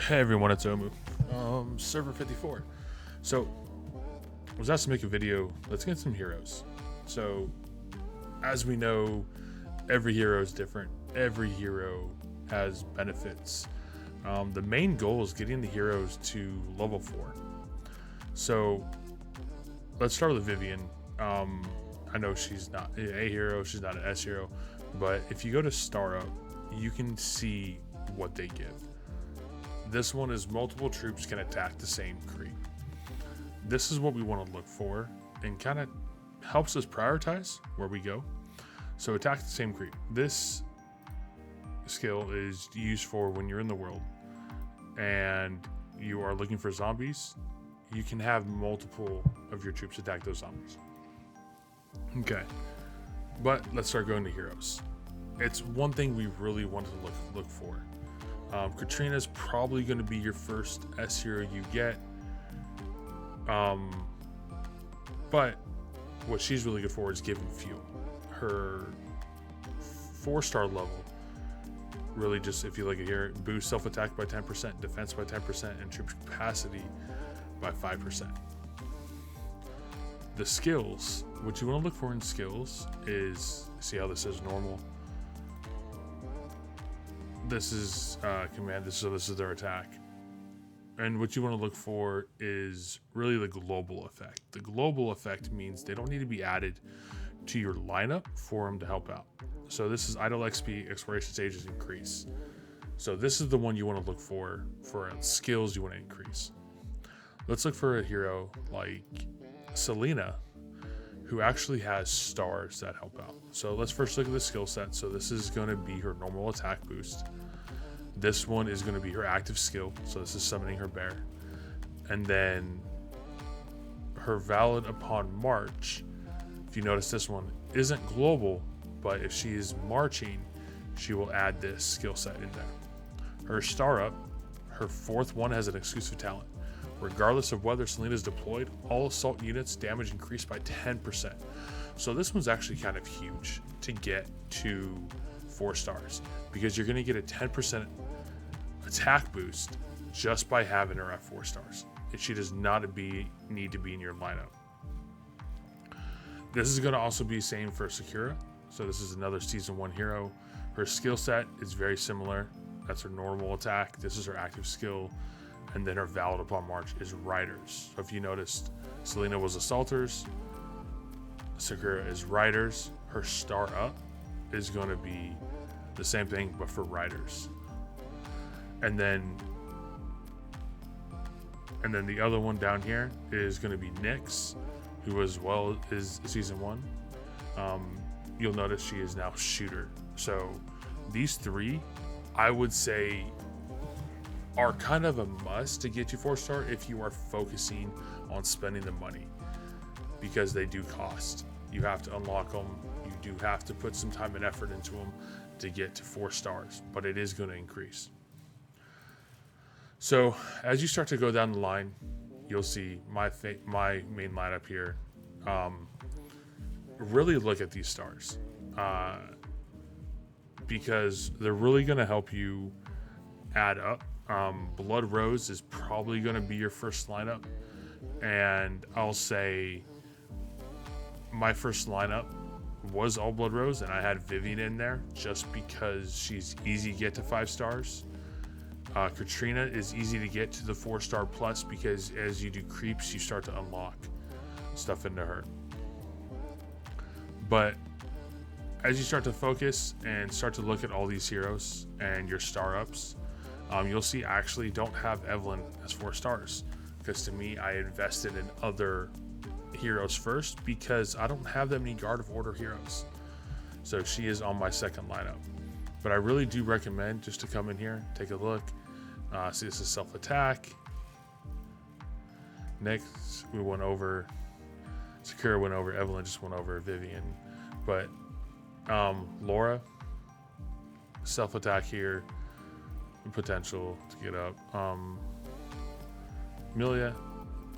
Hey everyone, it's Omu. Server 54. So, I was asked to make a video. Let's get some heroes. So, as we know, every hero is different. Every hero has benefits. The main goal is getting the heroes to level 4. So, let's start with Vivian. I know she's not a hero, she's not an S hero, but if you go to Star Up, you can see what they give. This one is multiple troops can attack the same creep. This is what we want to look for and kind of helps us prioritize where we go. So attack the same creep. This skill is used for when you're in the world and you are looking for zombies. You can have multiple of your troops attack those zombies. Okay, but let's start going to heroes. It's one thing we really want to look for. Katrina's probably going to be your first S hero you get. But what she's really good for is giving fuel. Her 4-star level really just, if you look at here, boosts self-attack by 10%, defense by 10%, and troop capacity by 5%. The skills, what you want to look for in skills is, see how this is normal? This is command, this is their attack. And what you want to look for is really the global effect. The global effect means they don't need to be added to your lineup for them to help out. So this is idle XP, exploration stages increase. So this is the one you want to look for skills you want to increase. Let's look for a hero like Selena, who actually has stars that help out. So let's first look at the skill set. So this is going to be her normal attack boost. This one is going to be her active skill. So this is summoning her bear. And then her valid upon march. If you notice, this one isn't global, but if she is marching, she will add this skill set in there. Her star up, her 4th one has an exclusive talent. Regardless of whether Selena is deployed, all assault units damage increased by 10%. So this one's actually kind of huge to get to 4 stars because you're going to get a 10% attack boost just by having her at 4 stars. She does not need to be in your lineup. This is going to also be the same for Sakura. So this is another season 1 hero. Her skill set is very similar. That's her normal attack. This is her active skill. And then her valid upon march is riders. So if you noticed, Selena was assaulters, Sakura is riders. Her star up is going to be the same thing, but for riders. And then the other one down here is going to be Nyx, who as well is season 1. You'll notice she is now shooter. So these 3, I would say, are kind of a must to get you 4-star if you are focusing on spending the money, because they do cost. You have to unlock them. You do have to put some time and effort into them to get to 4 stars, but it is going to increase. So as you start to go down the line, you'll see my main lineup here. Really look at these stars because they're really going to help you add up. Blood Rose is probably going to be your first lineup, and I'll say my first lineup was all Blood Rose, and I had Vivian in there just because she's easy to get to 5 stars. Katrina is easy to get to the 4-star plus because as you do creeps, you start to unlock stuff into her. But as you start to focus and start to look at all these heroes and your star ups, you'll see I actually don't have Evelyn as 4 stars because to me, I invested in other heroes first because I don't have that many Guard of Order heroes. So she is on my second lineup. But I really do recommend just to come in here, take a look. See, this is self-attack. Next, we went over, Sakura went over, Evelyn just went over, Vivian. But Laura, self-attack here. Potential to get up. Amelia,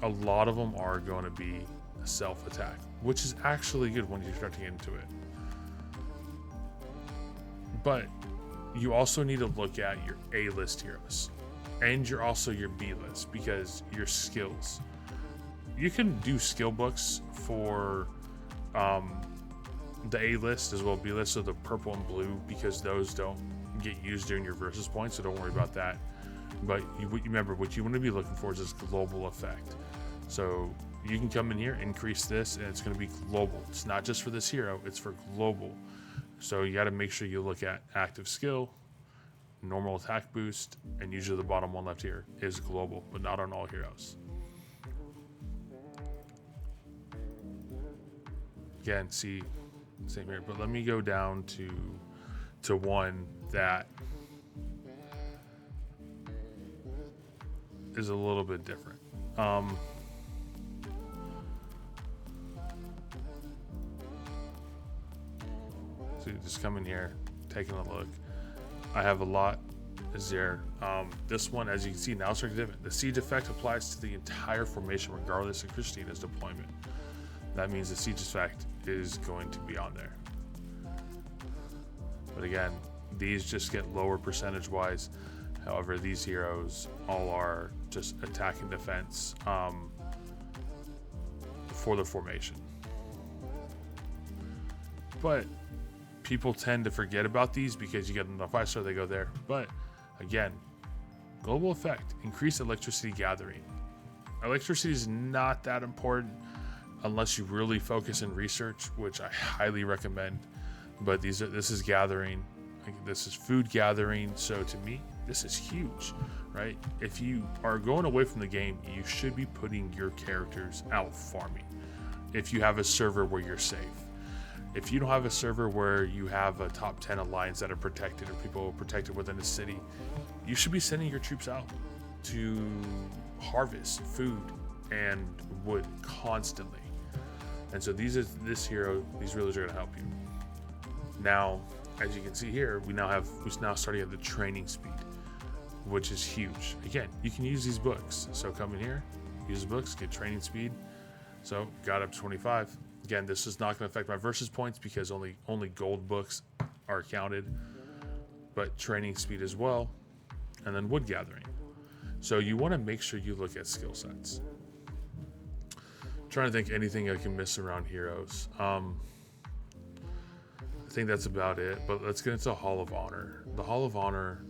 a lot of them are going to be self-attack, which is actually good when you start to get into it. But you also need to look at your A-list heroes. and you're also your B list because your skills. You can do skill books for the A list as well, B list, so the purple and blue, because those don't get used during your versus points, so don't worry about that. But you remember, what you want to be looking for is this global effect. So you can come in here, increase this, and it's going to be global. It's not just for this hero, it's for global. So you got to make sure you look at active skill, normal attack boost, and usually the bottom one left here is global, but not on all heroes. Again, see, same here, but let me go down to one that is a little bit different. So just come in here, taking a look. I have a lot is there. This one, as you can see, now it's different. The siege effect applies to the entire formation regardless of Christina's deployment. That means the siege effect is going to be on there. But again, these just get lower percentage wise. However, these heroes all are just attack and defense for the formation. But people tend to forget about these because you get them a 5-star, they go there. But again, global effect, increased electricity gathering. Electricity is not that important unless you really focus in research, which I highly recommend. But this is gathering, this is food gathering. So to me, this is huge, right? If you are going away from the game, you should be putting your characters out farming. If you have a server where you're safe. If you don't have a server where you have a top 10 alliance that are protected or people protected within the city, you should be sending your troops out to harvest food and wood constantly. And so these rulers are going to help you. Now, as you can see here, we're now starting at the training speed, which is huge. Again, you can use these books. So come in here, use the books, get training speed. So got up to 25. Again, this is not going to affect my versus points because only gold books are counted, but training speed as well, and then wood gathering. So you want to make sure you look at skill sets. I'm trying to think anything I can miss around heroes. I think that's about it, but let's get into Hall of Honor. The Hall of Honor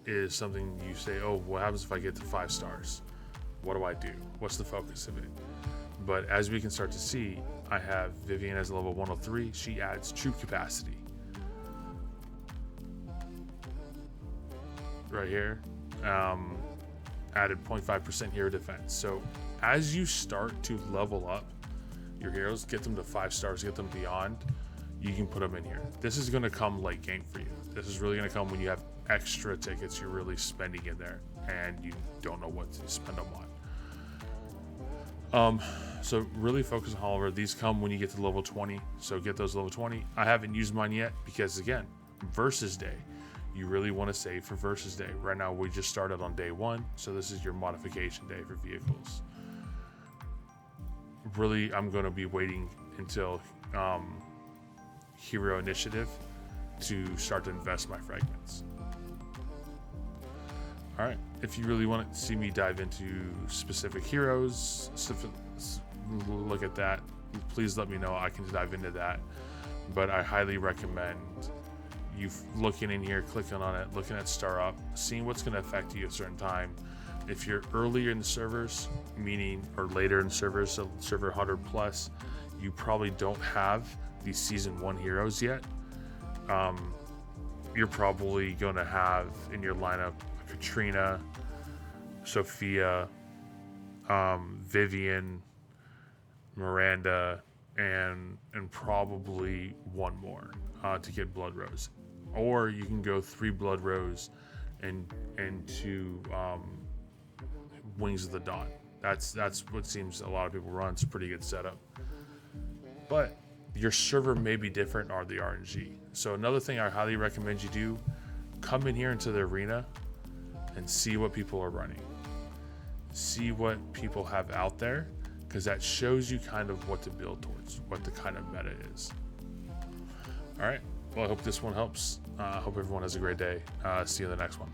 is something you say, oh, what happens if I get to 5 stars? What do I do? What's the focus of it? But as we can start to see, I have Vivian as level 103. She adds troop capacity. Right here. Added 0.5% hero defense. So as you start to level up your heroes, get them to 5 stars, get them beyond, you can put them in here. This is going to come late game for you. This is really going to come when you have extra tickets you're really spending in there and you don't know what to spend them on. So really focus on Oliver. These come when you get to level 20. So get those level 20. I haven't used mine yet because again, versus day. You really want to save for versus day. Right now we just started on day 1. So this is your modification day for vehicles. Really, I'm going to be waiting until Hero Initiative to start to invest my fragments. All right, if you really want to see me dive into specific heroes, look at that, please let me know. I can dive into that, but I highly recommend you looking in here, clicking on it, looking at Star Up, seeing what's going to affect you at a certain time. If you're earlier in the servers, meaning or later in servers, so server 100 plus, you probably don't have these season 1 heroes yet. You're probably going to have in your lineup Katrina, Sophia, Vivian, Miranda, and probably one more to get Blood Rose. Or you can go 3 Blood Rose and 2 Wings of the Dawn. That's what seems a lot of people run. It's a pretty good setup. But your server may be different or the RNG. So another thing I highly recommend you do, come in here into the arena and see what people are running. See what people have out there, because that shows you kind of what to build towards, what the kind of meta is. All right. Well, I hope this one helps. I hope everyone has a great day. See you in the next one.